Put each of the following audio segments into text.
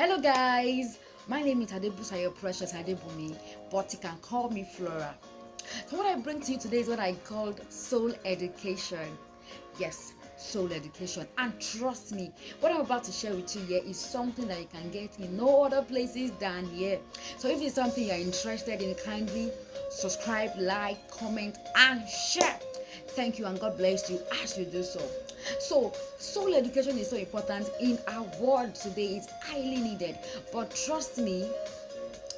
Hello guys, my name is Adebusa, your precious Adebumi, but you can call me Flora. So what I bring to you today is what I called soul education. Yes, soul education. And trust me, what I'm about to share with you here is something that you can get in no other places than here. So if it's something you're interested in, kindly subscribe, like, comment, and share. Thank you and God bless you as you do so. So, soul education is so important in our world today. It's highly needed. But trust me,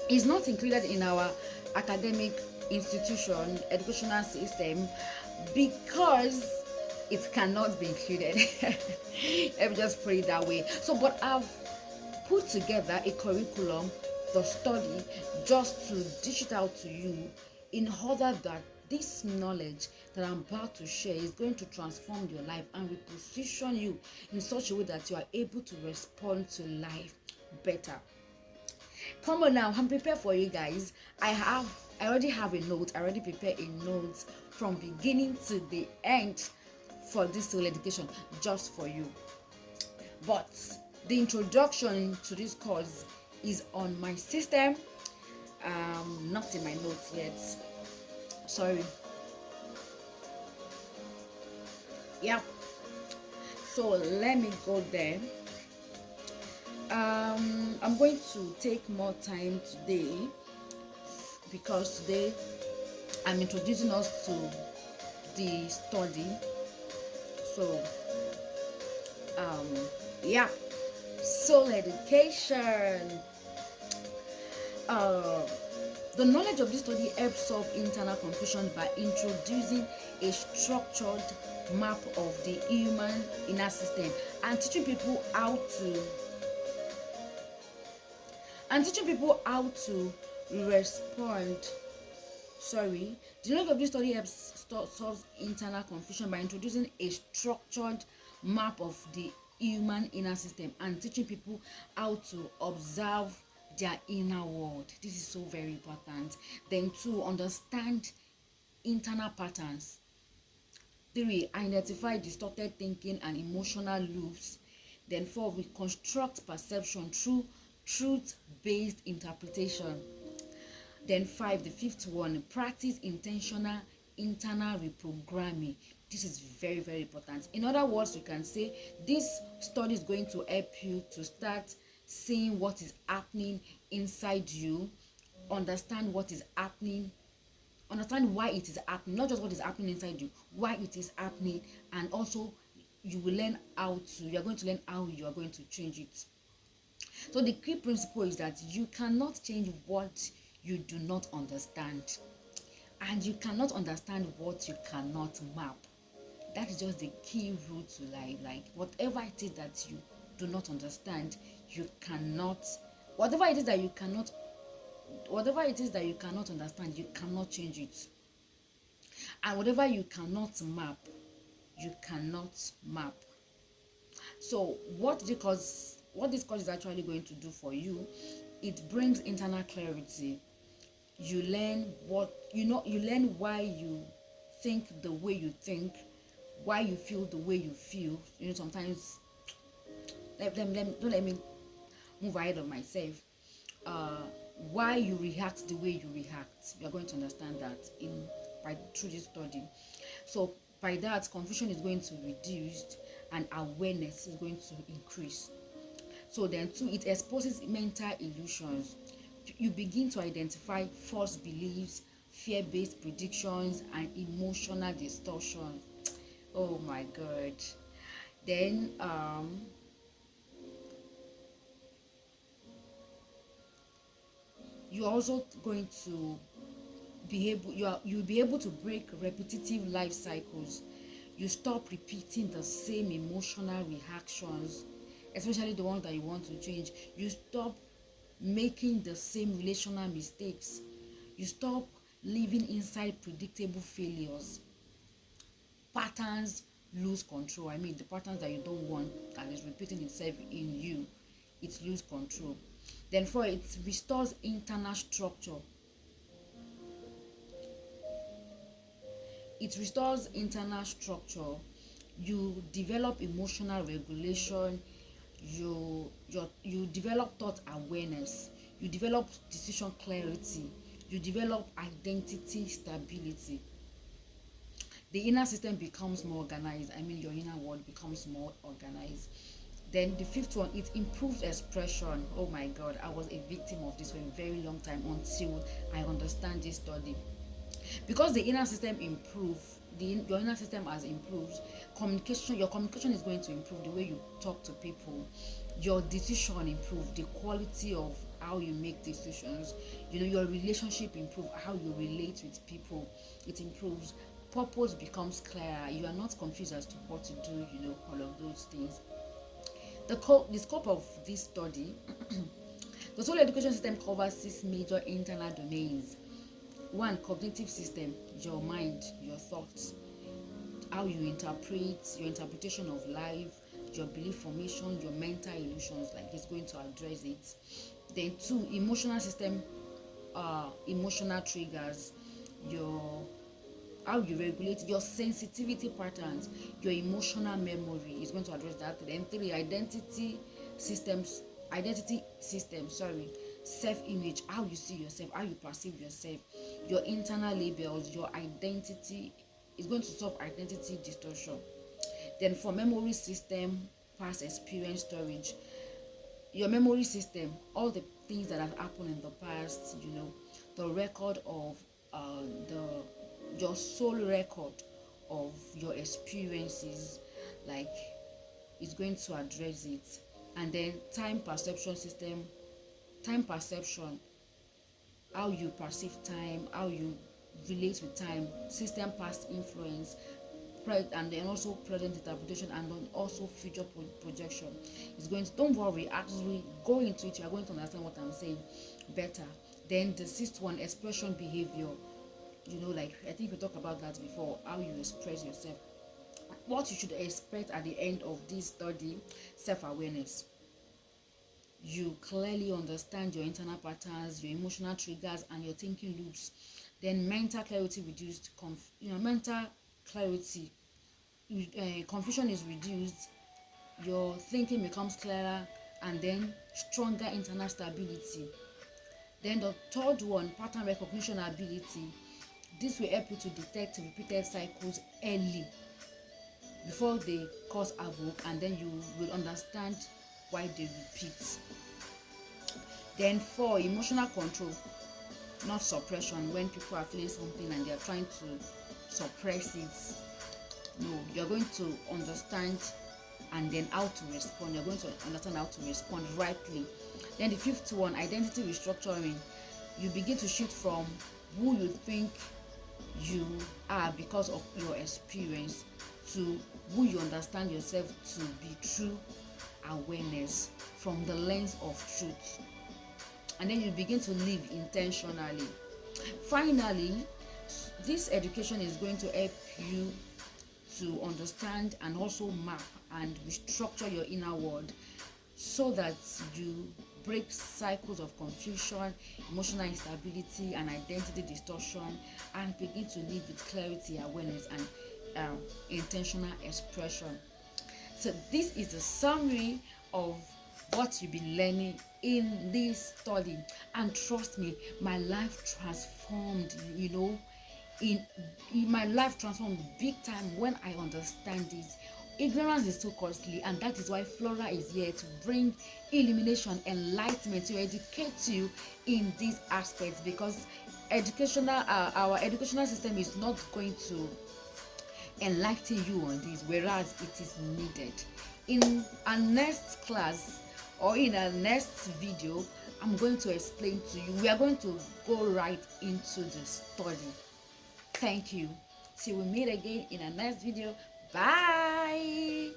it's not included in our academic institution, educational system, because it cannot be included. Let me just put it that way. So, but I've put together a curriculum, the study, just to dish it out to you in order that this knowledge that I'm about to share is going to transform your life and will position you in such a way that you are able to respond to life better. Come on now, I'm prepared for you guys. I already have a note. I already prepared a note from beginning to the end for this soul education just for you. But the introduction to this course is on my system, not in my notes yet. Sorry. Yeah. So let me go there. I'm going to take more time today because today I'm introducing us to the study. So yeah, soul education. The knowledge of this study helps solve internal confusion by introducing a structured map of the human inner system and teaching people how to respond. Sorry, the knowledge of this study helps solve internal confusion by introducing a structured map of the human inner system and teaching people how to observe their inner world. This is so very important. Then to understand internal patterns. 3, identify distorted thinking and emotional loops. Then 4, we construct perception through truth-based interpretation. Then 5, the fifth one, practice intentional internal reprogramming. This is very, very important. In other words, you can say this study is going to help you to start seeing what is happening inside you, understand what is happening, understand why it is happening, not just what is happening inside you, why it is happening, and also you are going to learn how you are going to change it. So the key principle is that you cannot change what you do not understand, and you cannot understand what you cannot map. That is just the key rule to life. Like whatever it is that you do not understand, you cannot. Whatever it is that you cannot understand, you cannot change it. And whatever you cannot map, you cannot map. So what this course is actually going to do for you, it brings internal clarity. You learn you learn why you think the way you think, why you feel the way you feel. Sometimes don't let me move ahead of myself. Why you react the way you react, you're going to understand that through this study. So by that, confusion is going to reduce and awareness is going to increase. So then 2, it exposes mental illusions. You begin to identify false beliefs, fear-based predictions, and emotional distortions. Oh my God. Then you're also going to you'll be able to break repetitive life cycles. You stop repeating the same emotional reactions, especially the ones that you want to change. You stop making the same relational mistakes. You stop living inside predictable failures. Patterns lose control. I mean, the patterns that you don't want that is repeating itself in you, it lose control. Then 4, it restores internal structure. It restores internal structure. You develop emotional regulation. you develop thought awareness, you develop decision clarity, you develop identity stability. The inner system becomes more organized. I mean, your inner world becomes more organized. Then the fifth one, it improves expression. Oh my God, I was a victim of this for a very long time until I understand this study. Because the inner system improve, your inner system has improved, communication, your communication is going to improve, the way you talk to people, your decision improve, the quality of how you make decisions, your relationship improve, how you relate with people, it improves, purpose becomes clearer, you are not confused as to what to do, all of those things. The scope of this study, the soul education system covers 6 major internal domains. One, cognitive system, your mind, your thoughts, how you interpret, your interpretation of life, your belief formation, your mental illusions, like it's going to address it. Then two, emotional system, emotional triggers, your how you regulate your sensitivity patterns, your emotional memory is going to address that. Then three, identity system, self-image, how you see yourself, how you perceive yourself, your internal labels, your identity is going to solve identity distortion. Then for memory system, past experience storage, your memory system, all the things that have happened in the past, the record of the your soul record of your experiences, like it's going to address it. And then time perception system, time perception, how you perceive time, how you relate with time, system past influence, and then also present interpretation, and then also future projection. It's going to, don't worry, actually go into it, you are going to understand what I'm saying better. Then the sixth one, expression behavior, like I think we talked about that before, how you express yourself, what you should expect at the end of this study. Self-awareness, you clearly understand your internal patterns, your emotional triggers, and your thinking loops. Then mental clarity reduced, mental clarity, confusion is reduced, your thinking becomes clearer, and then stronger internal stability. Then the third one, pattern recognition ability. This will help you to detect repeated cycles early before they cause havoc, and then you will understand why they repeat. Then four, emotional control, not suppression. When people are feeling something and they are trying to suppress it, no, you're going to understand and then how to respond. You're going to understand how to respond rightly. Then the fifth one, identity restructuring. You begin to shift from who you think you are because of your experience to who you understand yourself to be through awareness, from the lens of truth. And then you begin to live intentionally. Finally, this education is going to help you to understand and also map and restructure your inner world, so that you break cycles of confusion, emotional instability, and identity distortion, and begin to live with clarity, awareness, and intentional expression. So this is a summary of what you've been learning in this study, and trust me, my life transformed, in my life transformed big time when I understand this. Ignorance is too costly, and that is why Flora is here to bring illumination, enlightenment, to educate you in these aspects, because our educational system is not going to enlighten you on this, whereas it is needed. In our next class or in our next video, I'm going to explain to you, we are going to go right into the study. Thank you. Till we meet again in our next video. Bye.